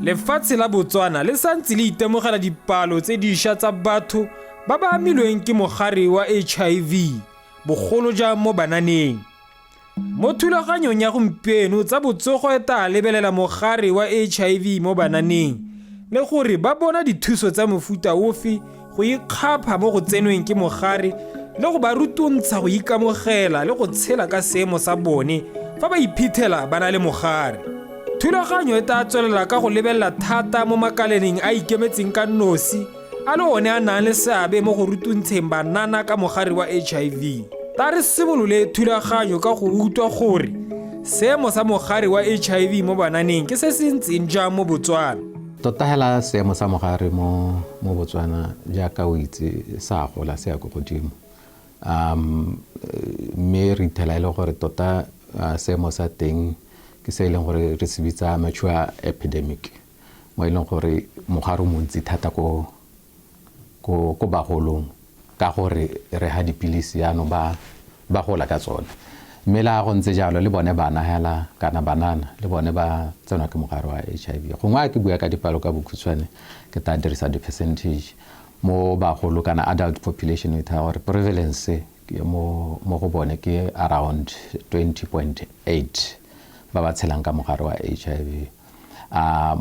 Lefatshe la Botswana le santse le itemogela dipalo tse dišwa tsa batho ba ba amilweng ke mogare wa HIV, bogolo jang mo bananeng. Mo thulaganyong ya gompieno tsa botsogo e tla lebelela mogare wa HIV mo bananeng le gore ba bona dithuso tsa mofuta ofe go ikgapha mo go tsenweng ke mogare le go ba rutontsha go ikamogela le go tshela ka seemo sa bone fa ba iphithela ba na le mogare. Thulaganyo e tla tswelela ka go lebelela thata mo makaleneng a ikemetseng ka nosi a le one a nang le seabe mo go rutontsheng banana ka mogare wa HIV. Ta re simolole thulaganyo ka go utlwa gore seemo sa mogare wa HIV mo bananeng ke se se ntseng jang mo Botswana. Tota hela seemo sa mogare mo Botswana jaaka o itse sa gola se ya go godimo. Me re ithela ile gore tota seemo sa teng ke se ileng gore re se bitsa mature epidemic mo ileng gore mogare o montsi thata ko bagolong ka gore re ha dipilisi yano ba gola ka tsone. Mme la go ntse jalo le bone bana hela kana banana le bone ba tsena ke mogare wa HIV. Gongwa ke bua ka dipalo ka bokhutshwane ke ta dirisa di percentage mo bagolo kana adult population with our prevalence mo go bone ke around 20.8 ba ba tshelang ka mogare wa HIV.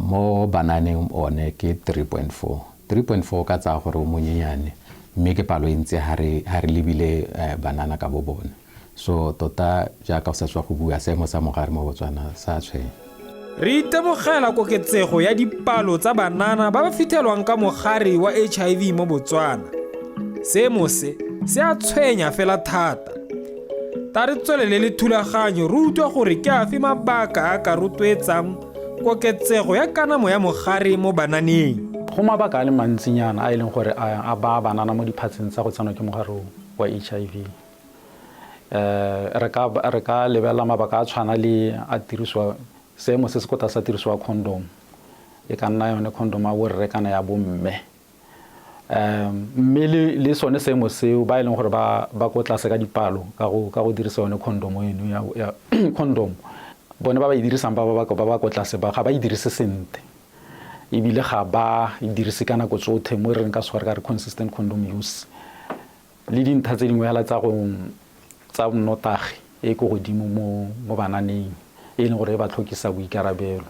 Mo bananeng one ke 3.4 ka tsa gore o monyenyane mme ke palo e ntse ha re lebile banana ka bobone. So tota jaaka o sa tswa go bua seemo sa mogare mo Botswana sa tshwenya. Re itemogela koketsego ya dipalo tsa banana ba ba fitlhelwang ka mogare wa HIV mo Botswana. Seemo se a tshwenya fela thata. Ta re tswelele le thulaganyo re utlwa gore ke afe mabaka a ka rotloetsang koketsego ya kanamo ya mogare mo bananeng. Go mabaka a le mantsinyana a ileng gore a ba banana mo diphatseng tsa go tsenwa ke mogare wa HIV. Re ka lebella mabaka a tshwana le a tiriswa seemo se se kota sa tiriswa condom. E ka nna yone condom a borre kana ya bomme. Mme le sone seemo seo ba ileng gore ba go tlase ka dipalo ka go dirisa yone condom eno ya condom. Bone ba e dirisang ba go tlase ba ga ba e dirise sente. Ebile ga ba e dirise kana go tsotlhe mo re nka swara ka re consistent condom use. Le dintlha tse dingwe hela tsa nnotagi e go godimo mo bananeng e leng gore ba tlhokisa boikarabelo.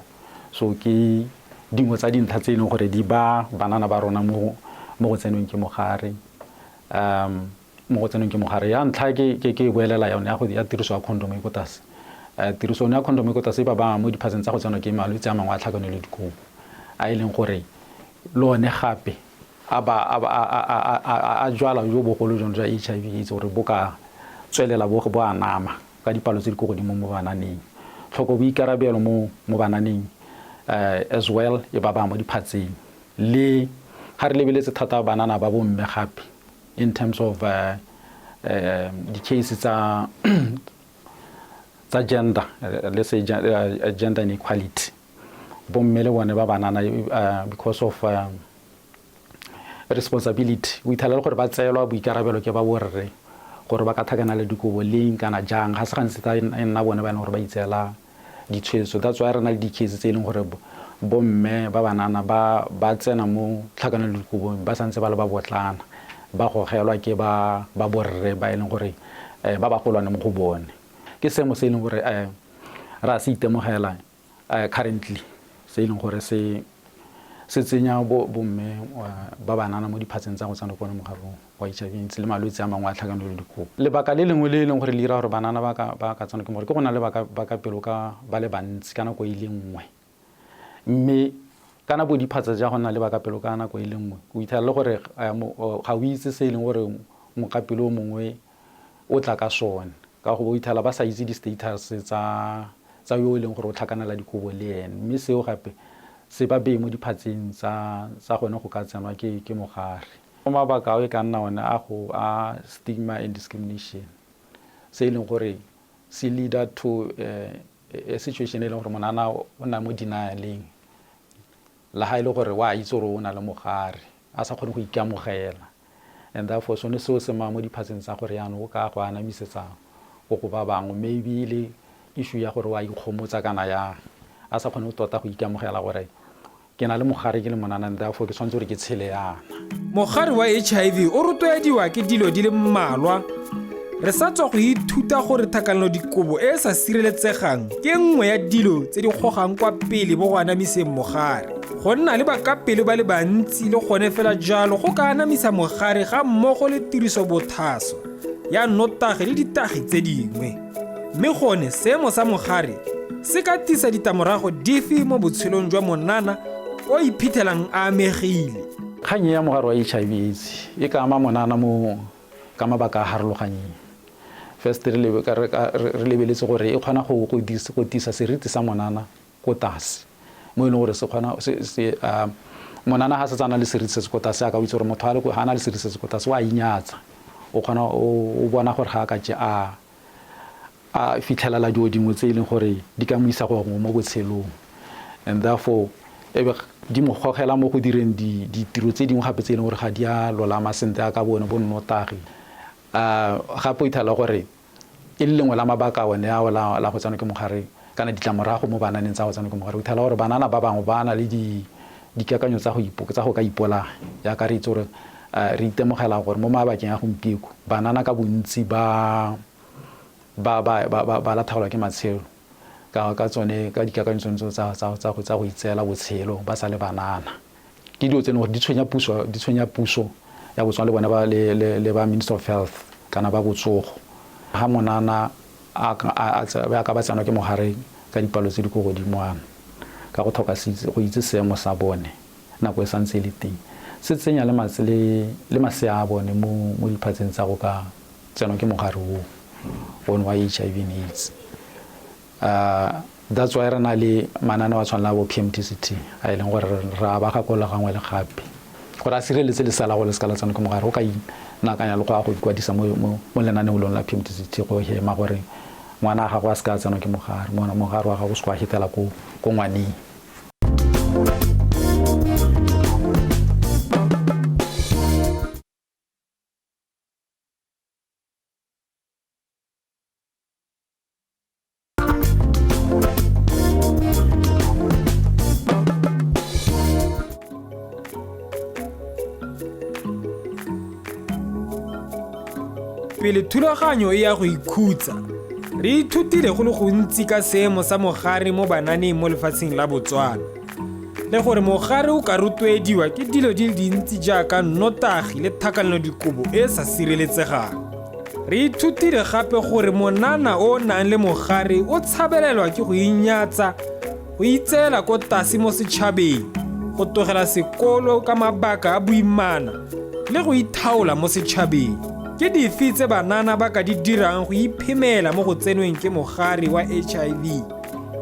So ke dingwe tsa dintlha tse leng gore di ba banana ba rona mo go tsenweng ke mogare. Mo go tsenweng ke mogare ya ntlha ke boelela yone ya tiriso ya condom e go tase. Tiriso ya condom e go tase ba mo diphatseng tsa go tsenwa ke malwetse a mangwe a tlhakanelo le dikobo a ileng gore lone gape a jwala jo bogolo jwa HIV itse gore bo ka tswelela bo a nama ka dipalo tse di go godimo mo bananeng. Tlhoko boikarabelo mo bananeng as well e ba mo diphatseng le ha re lebeletse thata banana ba bomme gape in terms of the cases tsa gender, let's say gender inequality. Bomme le bone ba banana because of responsibility we tell gore ba tseelwa boikarabelo ke ba borre gore ba ka thakana le dikobo leng kana jang ga se gantse ta nna bone ba gore ba itseela ditshwetso. That's why re na le di-cases tse leng gore bomme ba banana ba tsena mo tlhakana le dikobo ba santse ba le ba botlana ba gogelwa ke ba borre ba leng gore ba golwane mo go bone. Ke seemo se leng gore ra se itemogela currently se leng gore se tsenya bomme ba banana mo diphatseng tsa go tsena go bona mogare wa HIV le malwetse a mangwe a tlhakanelo le dikobo. Lebaka le lengwe le leng gore le dira gore banana ba ka tsena ke mogare ke go na le ba ka pelo ka ba le bantsi kana go ile nngwe. Mme kana bo diphatsa ja go na le ba ka pelo ka nako ile nngwe o ithela le gore ga o itse se leng gore mokapelo mongwe o tla ka sone ka go ithela ba sa itse di status tsa yo leng gore o tlhakanela dikobo le ene. Mme seo gape se ba be mo diphatseng tsa gone go ka tsenwa ke mogare. Mo mabaka e ka nna one a stigma and discrimination se leng gore se lead to a situation e leng gore monana o na mo denialeng la ha ile gore wa itse gore o na le mogare a sa kgone go ikamogela and therefore sone seo se mo diphatseng tsa gore yana o ka go anamisetsa go ba bangwe maybe le issue ya gore wa ikgomotsa kana ya a sa kgone go tota go ikamogela gore ke na le mogare ke le monana and therefore ke tshwanetse gore ke tshele yana. mogare wa HIV o rotloediwa ke dilo di le mmalwa. Re sa tswa go ithuta gore thakanelodikobo e e sa sireletsegang ke nngwe ya dilo tse di gogang kwa pele bo go anamiseng mogare. Go nna le bakapelo ba le bantsi le gone fela jalo go ka anamisa mogare ga mmogo le tirisobothaso ya nnotagi le ditagi tse dingwe. Mme gone seemo sa mogare se ka tisa ditamorago dife mo botshelong jwa monana o iphithelang a amegile. Kgang ya mogare wa HIV AIDS e ka ama monana mo ka mabaka a harologanyeng. First re lebeletse gore e kgona go tisa seriti sa monana ko tlase mo e leng gore se kgona monana ga se tsana le seriti se se ko tlase a ka itse gore motho ga a na le seriti se se ko tlase wa inyatsa o kgona o bona gore ga a ka tse a fitlhelela dilo dingwe tse e leng gore di ka mo isa go mo botshelong, and therefore ebe di mo gogela mo go direng ditiro tse dingwe gape tse e leng gore ga di a lolama sentle a ka bone bo nnotagi. Gape o ithala gore e le lengwe la mabaka one a la go tsenwa ke mogare kana ditlamorago mo bananeng tsa go tsenwa ke mogare. O ithala gore banana ba bangwe ba na le dikakanyo tsa go ka ipola ya ka re itse gore re itemogela gore mo mabakeng a gompieko banana ka bontsi ba latlhegelwa ke matshelo ka tsone ka dikakanyo tsone tsa go itseela botshelo ba sa le banana. Ke dilo tsene gore di tshwenya puso ya botswana le bone le ba Minister of Health kana ba botsogo. Ha monana a ka ba tsenwa ke mogare ka dipalo tse di go godimoana ka go tlhoka go itse seemo sa bone nako e santse le teng se tsenya le masea a bone mo diphatseng tsa go ka tsenwa ke mogare o wa HIV and AIDS. That's why re na le manane wa tshwana bo PMTCT a e leng gore ra ba gakola gangwe le gape gore a sireletse le sala go le ska la tsana ke mogare o ka inakanya le go a go ikwadisa mo lenaneng la PMTCT go hema gore ngwana ga go a ska tsana ke mogare mogare wa ga go se kwa hitela ko ngwaneng. Pele thulaganyo e ya go ikhutsa re ithutile go le gontsi ka seemo sa mogare mo bananeng mo lefatsheng la Botswana le gore mogare o ka rotloediwa ke dilo di le dintsi jaaka nnotagi le thakanelodikobo e sa sireletsegang. Re ithutile gape gore monana o nang le mogare o tshabelelwa ke go inyatsa, go itseela ko tlase mo setšhabeng, go tlogela sekolo ka mabaka a boimana le go ithaola mo setšhabeng. Ke dife tse banana ba ka di dirang go iphemela mo go tsenweng ke mogare wa HIV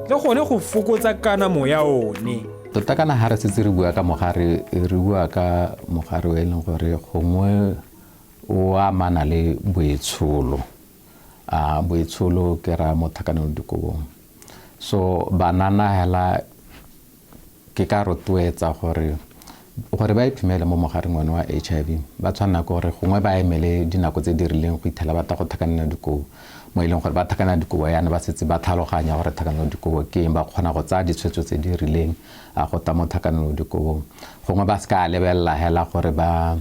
le gone go fokotsa kanamo ya one? Tota kana ha re setse re bua ka mogare re bua ka mogare o e leng gore gongwe o amana le boitsholo ke ra mo thakanelodikobong. So banana hela ke ka rotloetsa gore ba iphemele mo mogareng wa HIV ba tshwana gore gongwe ba emele dinako tse di rileng go ithela ba ta go thakanelodikobo mo e leng gore ba thakanelodikobo yana ba setse ba tlhaloganya gore thakanelodikobo ke eng, ba kgona go tsaya ditshwetso tse di rileng a go ta mo thakanelodikobong. Gongwe ba ska lebelela hela gore ba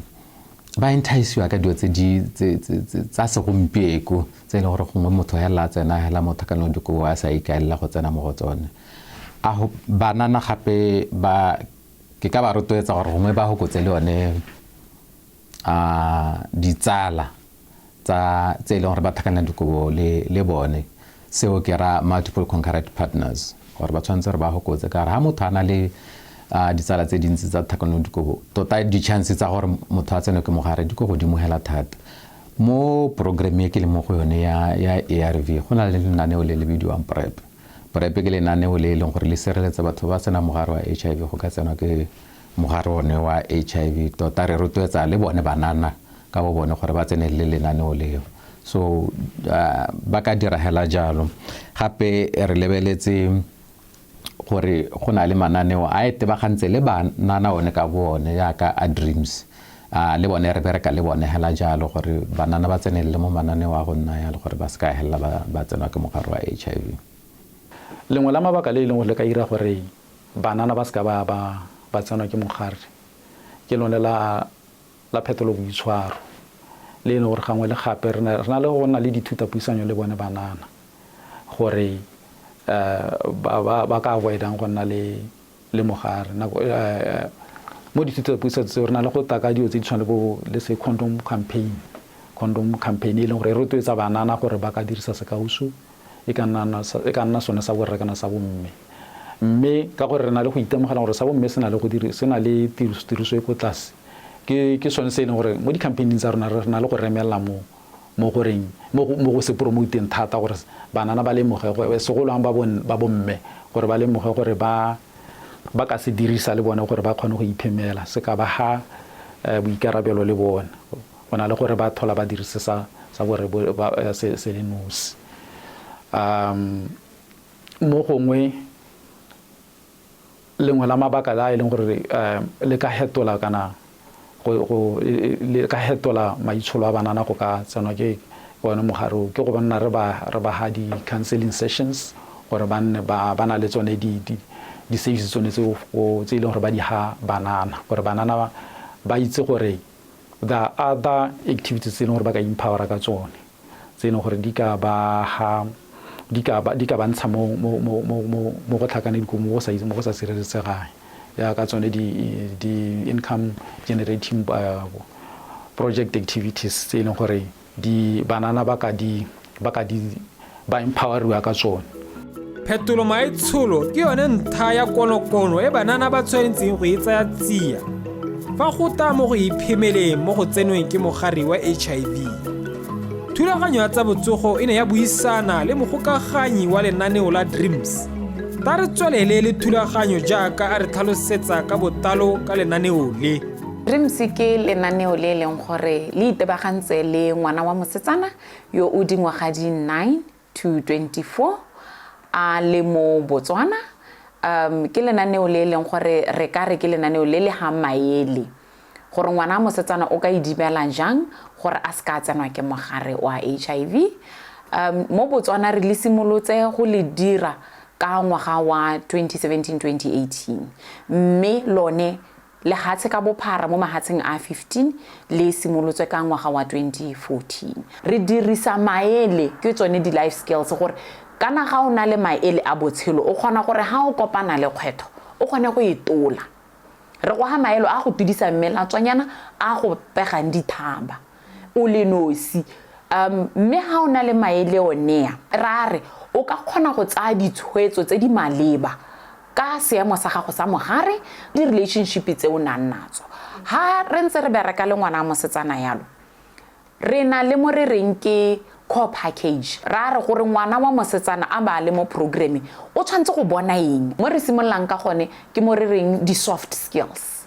enticewa ka dilo tsa segompieko tse e leng gore gongwe motho hela tsena hela mo thakanelodikobo a sa ikaelela go tsena mo go tsone. Banana gape ke ka ba rotloetsa gore gongwe ba hokotse le one ditsala tse e leng gore ba thakanelodikobo le bone, seo ke ra multiple concurrent partners gore ba tshwanetse gore ba hokotse ka re ha motho a na le ditsala tse dintsi tsa thakanelodikobo tota di-chance tsa gore motho a tsene ke mogare di ko godimo hela thata. Mo programme e ke le mo go yone ya ARV go na le lenaneo le le bidiwang PrEP ke lenaneo le e leng gore le sireletsa batho ba sena mogare wa HIV go ka tsenwa ke mogare one wa HIV. Tota re rotloetsa le bone banana ka bo bone gore ba tsene le lenaneo leo, so ba ka dira hela jalo. Gape re lebeletse gore go na le mananeo a etebagantse le banana one ka bone yaka a Dreams le bone re bereka le bone hela jalo gore banana ba tsene le mo mananeo a go nna ya le gore ba ska hela ba tsenwa ke mogare wa HIV. Lengwe la mabaka le lengwe le ka ira gore banana ba ska ba ba tsenwa ke mogare ke lone la phetolo boitshwaro le ene gore gangwe le gape re na le go nna le dithutapuisanyo le bone banana gore ba ka avoidang go nna le mogare mo dithutapuisanyo tseo re na le go taka dio tse di tshwane le se condom campaign e leng gore e rotloetsa banana gore ba ka dirisa sekausu e ka nna sone sa borre kana sa bomme mme ka gore re na le go itemogela gore sa bomme se na le tiriso e ko tlase ke sone se e leng gore mo di-campaigning tsa rona re na le go remelela mo go se promoteng thata gore banana ba lemoge segolwang ba bomme gore ba lemoge gore ba ka se dirisa le bone gore ba kgone go iphemela se ka ba ha boikarabelo le bone go na le gore ba thola ba dirise sa borre se le nosi mo gongwe lengwe la mabaka la e leng gore le ka hetola kana le ka hetola maitsholo a banana go ka tsenwa ke bona mogare ke go bana re ba ha di-counseling sessions gore ba na le tsone di-services tsone tse e leng gore ba di ha banana gore banana ba itse gore the other activities tse e leng gore ba ka empowera ka tsone tse e leng gore di ka ba ntsha mo go tlhakane dikomo mo go sa sireletsegang ya ka tsone di-income generating project activities tse e leng gore banana ba empoweriwa ka tsone. Phetolo maitsholo ke yone ntlha ya konokono e banana ba tshwanetseng go e tsaya tsia fa go tla mo go iphemeleng mo go tsenweng ke mogare wa HIV. Thulaganyo ya tsa botsogo e ne ya buisana le mogokaganyi wa lenaneo la DREAMS. Ta re tswelele le thulaganyo jaaka a re tlhalosetsa ka botalo ka lenaneo le. DREAMS ke lenaneo le leng gore le itebagantse le ngwana wa mosetsana yo o dingwaga di 9 to 24 a le mo Botswana. Ke lenaneo le leng gore re ka re ke lenaneo le le ha maele gore ngwana wa mosetsana o ka idibela jang gore a se ka tsenwa ke mogare wa HIV. Mo Botswana re le simolotse go le dira ka ngwaga wa 2017-2018 mme lone le hatse ka bophara mo mahatsheng a 15 le simolotswe ka ngwaga wa 2014. Re dirisa maele ke tsone di-life skills gore kana ga o na le maele a botshelo o kgona gore ha o kopana le kgwetho o kgone go itola. Re go ha maelo a go tudisa mmelatswanyana a go pegang dithaba o le nosi. Mme ha o na le maele onea ra re o ka kgona go tsaya ditshwetso tse di maleba ka seemo sa gago sa mogare di relationship tse o nang natso. Ha re ntse re bereka le ngwana mosetsana yalo re na le mo re reng ke core package ra re gore ngwana wa mosetsana a ba le mo programming o tshwantse go bona eng mo re simololang ka gone ke mo re reng di soft skills.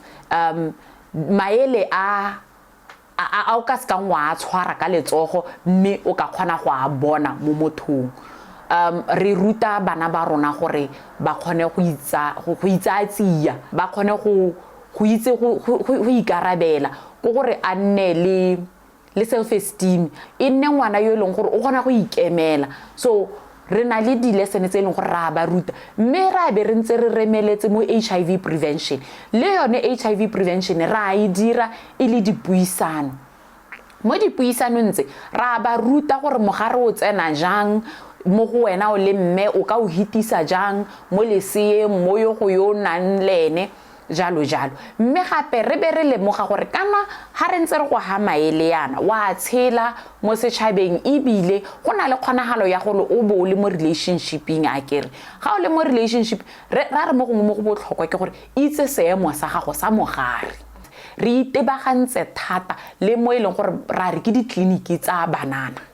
Maele a o ka se ka ngwa tshwara ka letsogo mme o ka kgona go a bona mo mothong. Re ruta bana ba rona gore ba kgone go itsaatsia ba kgone go itse go ikarabela go gore a nne le self esteem e nne ngwana yo leng gore o kgona go ikemela. So re na le di-lesson tse leng gore ra ba ruta mme ra be re ntse re remeletse mo HIV prevention le yone HIV prevention ra e dira e le dipuisano. Mo dipuisanong tse ra ba ruta gore mogare o tsena jang mo go wena o le mme o ka o hitisa jang mo lesee mo yo go yo nang lene jalo mme gape re be re lemoga gore kana ha re ntse re go ha maele yana wa tshela mo setšhabeng ebile go na le kgonagalo ya gore o bo le mo relationshiping a kere ga o le mo relationship ra re mo go botlhokwa ke gore itse seemo sa gago sa mogare. Re itebagantse thata le mo e leng gore ra re ke ditleliniki tsa banana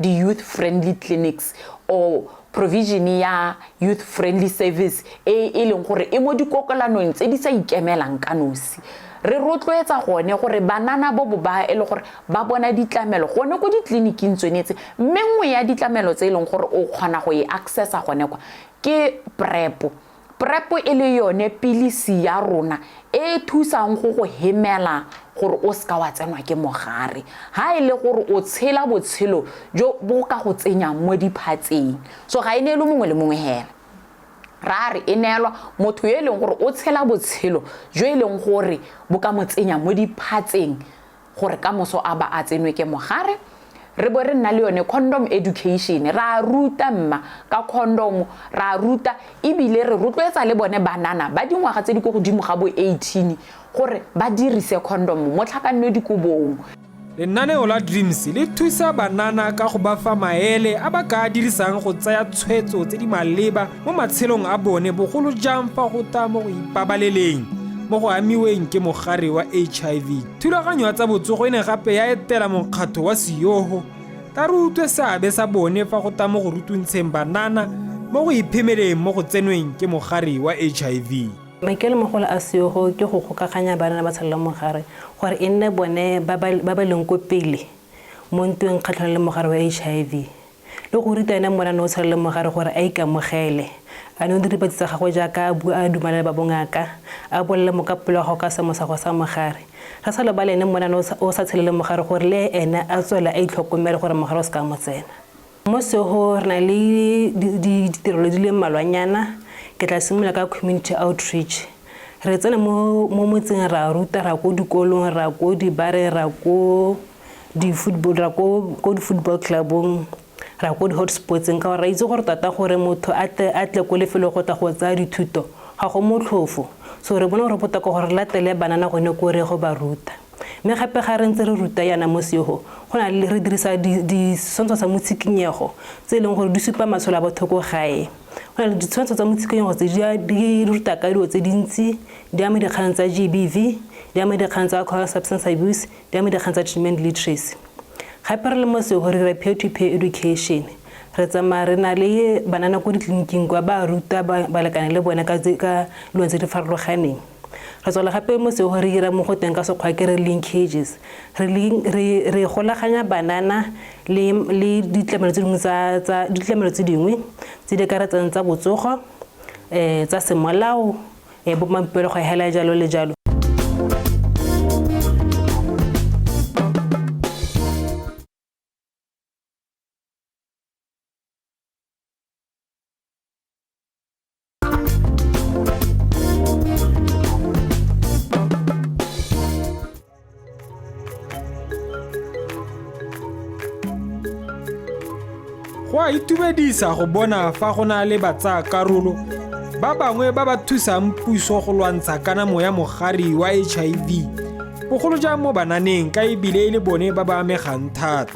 di youth friendly clinics or provision ya youth friendly service e leng gore e mo dikokolanong tse di sa ikemelang ka nosi. Re rotloetsa gone gore banana bo ba e le gore ba bona ditlamelo gone go ditleliniking tsonetse mme nngwe ya ditlamelo tse e leng gore o kgona go e accessa gone kwa ke PrEP e le yone pilisi ya rona e thusang go hemela gore o ska wa tsenwa ke mogare ha ile gore o tshela botshelo jo bo ka go tsenya mo diphatseng. So ga ine le mongwe le mongwe hela ra re e neelwa motho yo e leng gore o tshela botshelo jo e leng gore bo ka mo tsenya mo diphatseng gore ka moso a ba a tsenwe ke mogare. Re bo re nna le yone condom education, ra ruta mma ka condom, ra ruta ebile re rotloetsa le bone banana ba dingwaga tse di go godimo ga bo 18 gore ba dirise condom mo tlhakanno dikobong. Lenaneo la Dreams le thusa banana ka go ba fa maele a ba ka dirisang go tsaya tshwetso tse di maleba mo matshelong a bone bogolo jang fa go ta mo go ipabaleleng mo go amiweng ke mogare wa HIV. Thulaganyo ya tsa botsogo e ne gape ya etela mokgatlho wa Siyoho ta re utlwe seabe sa bone fa go ta mo go rutuntsheng banana mo go iphemeleng mo go tsenweng ke mogare wa HIV. Maitemogelo a Siyoho ke go gokaganya bana ba tshelang mogare gore e nne bone ba ba leng ko pele mo ntweng kgatlhanong le mogare wa HIV le go ruta ena mona no tshelang mogare gore a ikamogele a no diripatsi tsa gagwe jaaka a bua a dumalela ba bongaka a bolela mo ka pelo go ka samo sa go sa mogare ga sa le ba lene mona no o sa tshelele mogare gore le ena a tswela a itlhokomele gore mogare o se ka mo tsena mo Siyoho re na le ditirelo di le malwanyana. Ke tla simolola ka community outreach. Re tsena mo motseng ra ruta ra go dikolong ra go dibare ra go di football clubong ra go di hotspots ka ra itse gore tata gore motho a tle go lefelo go ta go tsa dithuto ga go motlhofo so re bona gore botaka gore latele banana gone ko re go ba ruta mme gape ga re ntse re ruta yana mo Siyoho go na le re dirisa di sontsho sa motsikinyego tse leng gore di supa matsholo a batho go gae go na le ditshwantsho tsa motsikinyego tse di ruta ka dilo tse dintsi di ame dikgang tsa GBV di ame dikgang tsa alcohol substance abuse di ame dikgang tsa treatment literacy gape re le mo Siyoho re re peer-to-peer education re tsamaya re na le banana ko ditleliniking kwa ba ruta ba lekane le bone ka dilo tse di farologaneng re tswela gape mo Siyoho re ira mo go teng ka sekgwa ke re linkages re golaganya banana le ditlamelo tse dingwe tse di karetsang tsa botsogo tsa semolao bo mampelo go hela jalo le jalo. Go a itumedisa go bona fa go na le batsa karolo ba bangwe ba ba thusang puso go lwantsha kanamo ya mogare wa HIV bogolo jang mo bananeng ka ebile le bone ba ba amegang thata.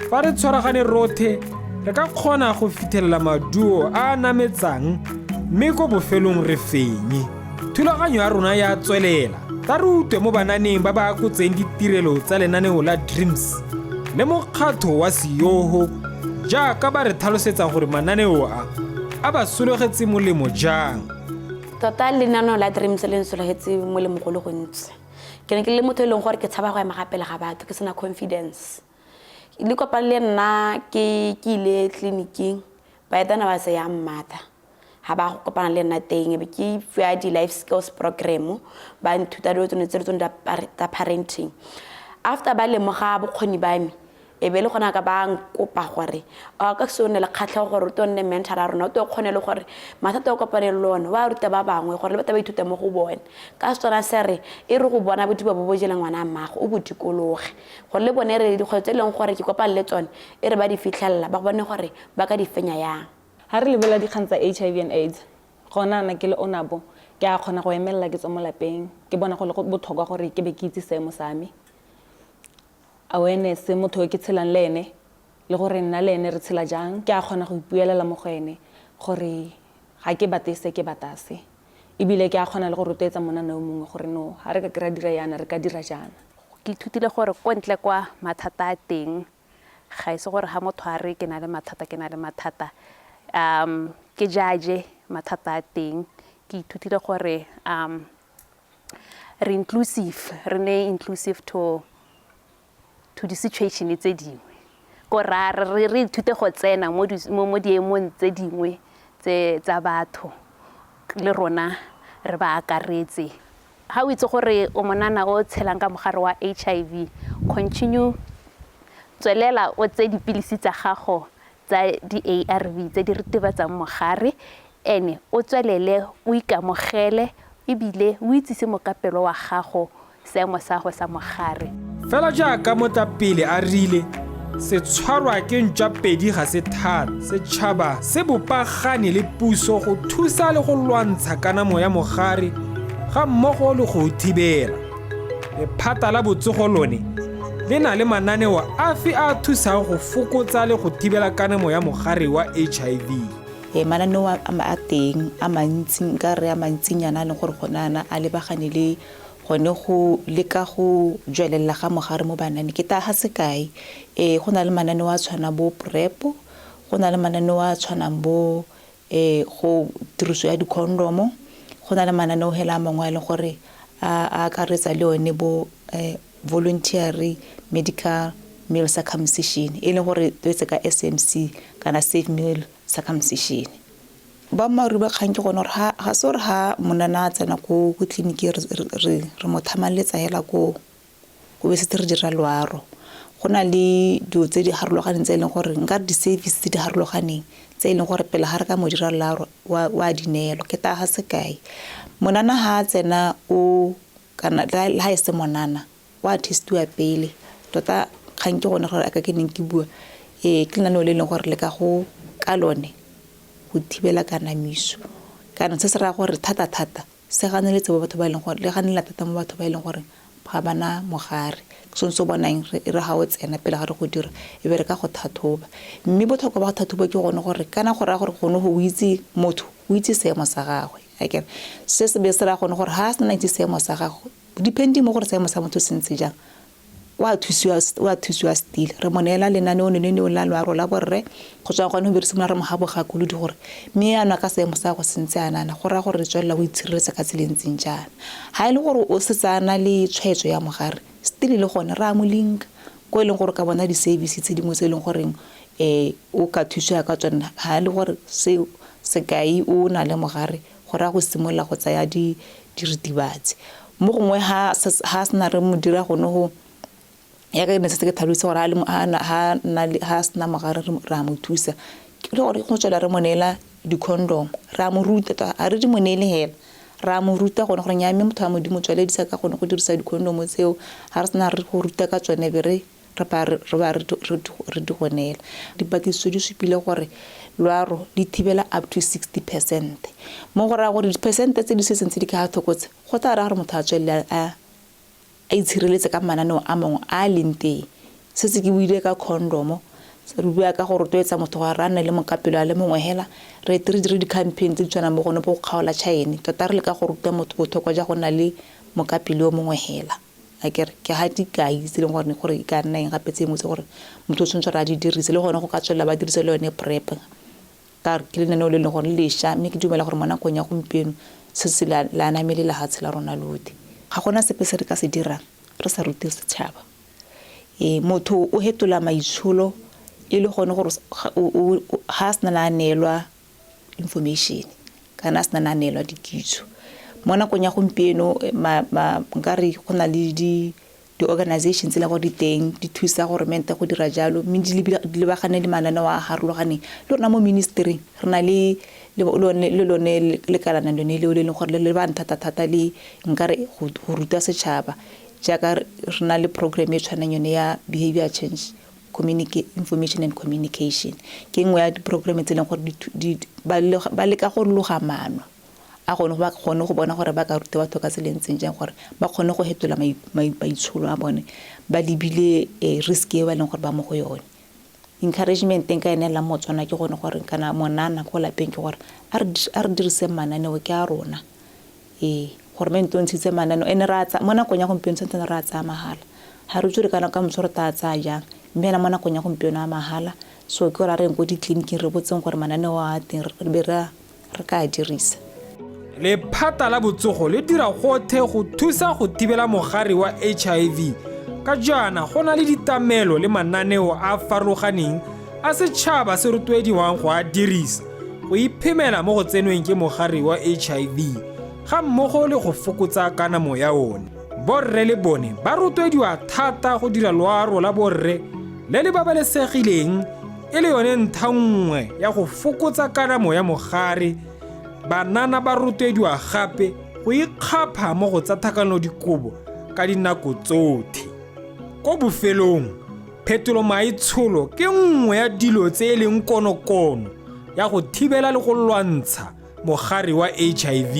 Fa re tshwaragane rothe re ka kgona go fithelela maduo a nametsang mme ko bofelong re fenye. Thulaganyo ya rona ya tswelela ta re utwe mo bananeng ba ba kotseng ditirelo tsa lenaneo la Dreams le mokgatlho wa Siyoho jaaka ba re tlhalosetsa gore mananeo a ba sologetse molemo jang. Tota lenaneo la Dreams le nsologetse molemo go le gontsi. Ke ne ke le motho e leng gore ke tshaba go ema gapela ga batho ke sena confidence. Le kopane le nna ke ile tleliniking ba etana ba se ya mmata ha ba go kopana le nna teng be ke fia di life skills program ba nthuta dilo tsone tse tsa parenting. After ba le moga bokgoni ba me e be le gona ka ba nkopa gore a ka sone le kgatlha gore to nne mentor a rona to kgone le gore mathata o kopane le lona wa ruta ba bangwe gore le batla ba ithuta mo go bone ka tsona sere e re go bona botiba bo bojela ngwana mmago o botikologe gore le bone re di kgotse leng gore ke kopane le tsone e re ba di fitlhella ba bone gore ba ka di fenya yang. Ha re lebela dikgang tsa HIV and AIDS gona na ke le onabo ke a kgona go emelela ke tswa mo lapeng ke bona go le botlhokwa gore ke be ke itse seemo sa me awareness motho ke tshelang le ene le gore nna le ene re tshela jang ke a kgona go ipuelela mo go ene gore ga ke batese ke batase ebile ke a kgona le go rutetsa monaneo mongwe gore no ha re ka kry dira yana re ka dira jana. Ke ithutile gore ko ntle kwa mathata a teng ga ise gore ha motho a re ke na le mathata ke jaje mathata a teng ke ithutile gore re inclusive to the situation tse dingwe go re ithute go tsena mo diemong tse dingwe tsa batho le rona re ba akaretse. Ha o itse gore o monana o tshelang ka mogare wa HIV continue tswelela o tse dipilisi tsa gago tsa di ARV tse di ritibatsang mogare ene o tswelele o ikamogele ebile o itsise mokapelo wa gago seemo sa go sa mogare. Fela jaaka motapele a rile se tshwarwa ke ntšapedi ga se thata. Setšhaba se bopagane le puso go thusa le go lwantsha kanamo ya mogare ga mmogo le go thibela. Lephata la botsogo lone le na le mananeo afe a thusang go fokotsa le go thibela kanamo ya mogare wa HIV? Mananeo a teng a mantsi nka re a mantsinyana le gore gonana a lebagane le gone go leka go jwelela ga mogare mo banane. Ke ta ga sekai go na le mananeo a tshwana bo PrEP, go na le mananeo a tshwanang bo go tiriso ya dikondomo, go na le mananeo hela a mangwe a le gore a akaretsa le one bo voluntary medical male circumcision e le gore tsetse ka SMC kana safe male circumcision. Ba maru ba kgang ke gone gore ga se gore ha monana a tsena ko tleliniki re mo thamaletsa hela ko be se re dira loaro. Go na le dio tse di harologaneng tse e leng gore nka di service tse di harologaneng tse e leng gore pele ga re ka mo dira loaro wa dinelo. Ke ta ga sekai monana ha tsena o kana la e se monana wa testiwa pele tota kgang ke gone gore a ka ke neng ke bua ke nna le leng gore le ka go ka lone go thibela kanamiso kana se se ra gore thata se ganeletse batho ba e leng gore le ganela thata mo batho ba e leng gore ga bana mogare so bonang re ga o tsena pele ga re go dira e be re ka go thathoba mme botlhokwa ba go thathoba ke gone gore kana gore a gore gone go itse motho o itse seemo sa gagwe akere se se be se ra gone gore ha se na itse seemo sa gagwe depending mo gore seemo sa motho se ntse jang wa thusiwa still re monela lenaneo le la loaro la borre go tswa gone go beresimo re mo habo ga kuludi gore mme yana ka seemo sa go sentse anana go ra gore re tswela go itshireletsa ka tselentseng jana ha ile gore o se tsana le tshwaetso ya mogare still le gone ra mo link go ile gore ka bona di services tse dingwe tse leng gore o ka thusiwa ka tsona ha ile gore se kai o na le mogare go ra go simolla go tsaya di ritibatsi mo gongwe ha sna re mo dira gone go ya ka ne se ke tlhalose gore ha sna mogare ra mo thusa ke gore go tswela re monela di-condom ra mo ruta a re di monele hela ra mo ruta gone gore nyame motho a modimo tsweledisa ka gone go dirisa di-condom tseo ha re sna re go ruta ka tsone be re di gonela dipakiso di supile gore loaro di thibela up to 60%. Mo go ra gore di-percent tse di setsentse di ka thokotse go tla ra gore motho a tswelela a itshireletse ka mananeo a mangwe a leng teng se ke buile ka condomo re bua ka gore toetsa motho ga rana le mokapelo a le mongwe hela re dire di-campaign tse di tshwanang mo gone bo go kgaola chaene tota re le ka go ruta motho botlhokwa ja go na le mokapelo o mongwe hela akere ke ha di ka itse le gore e ka nna eng gape tse motse gore motho o tshwanetse ra di dirise le gone go ka tswela ba dirise le yone PrEP ka ke le nne le gore le sha mme ke dumela gore mona konya gompieno se se la namelela ha tshela rona lodi ga gona sepe se re ka se dirang re sa rute setšhaba motho o hetola maitsholo e le gone gore ha se na neelwa information kana se na neelwa dikitso mo nakong ya gompieno nkare go na le di-organizations le go di teng di thusa government go dira jalo mme di lebagane le mananeo a harologaneng le rona mo ministry re na le lone le kalana lone le leng gore le ba thata le nkare go ruta setšhaba jaaka re na le program e tshwanang yone ya behavior change information and communication ke nngwe ya di-program tse leng gore ba leka go loga maano a gone go bona gore ba ka ruta batho ka tselentseng jang gore ba kgone go hetola maitsholo a bone ba lebile risk e ba leng gore ba mo go yone encouragement ka ene la motswana ke gone gore kana monana go lapeng ke gore a re dirise mananeo ke a rona gore mentong tshitse mananeo ene ra tsa mona konya gompieno tsentse ra tsa mahala ha re tsure kana ka mosoro ta tsa jang mme na mona konya gompieno a mahala so ke ra re go di-clinic re botseng gore mananeo a teng re be re ka dirisa lephata la botsogo le dira gotlhe go thusa go thibela mogare wa HIV ka jana go na le ditamelo le mananeo a farologaneng a setšhaba se rotloediwang go a dirisa go iphemela mo go tsenweng ke mogare wa HIV ga mmogo le go fokotsa kanamo ya one borre le bone ba rotloediwa thata go dira loaro la borre le le babalesegileng e le yone nthangwe ya go fokotsa kanamo ya mogare banana ba rotloediwa gape go ikgapha mo go tsa tlhakanelodikobo ka dinako tsotlhe. Ko bofelong, phetolo maitsholo ke nngwe ya dilo tse e leng konokono ya go thibela le go lwantsha mogare wa HIV.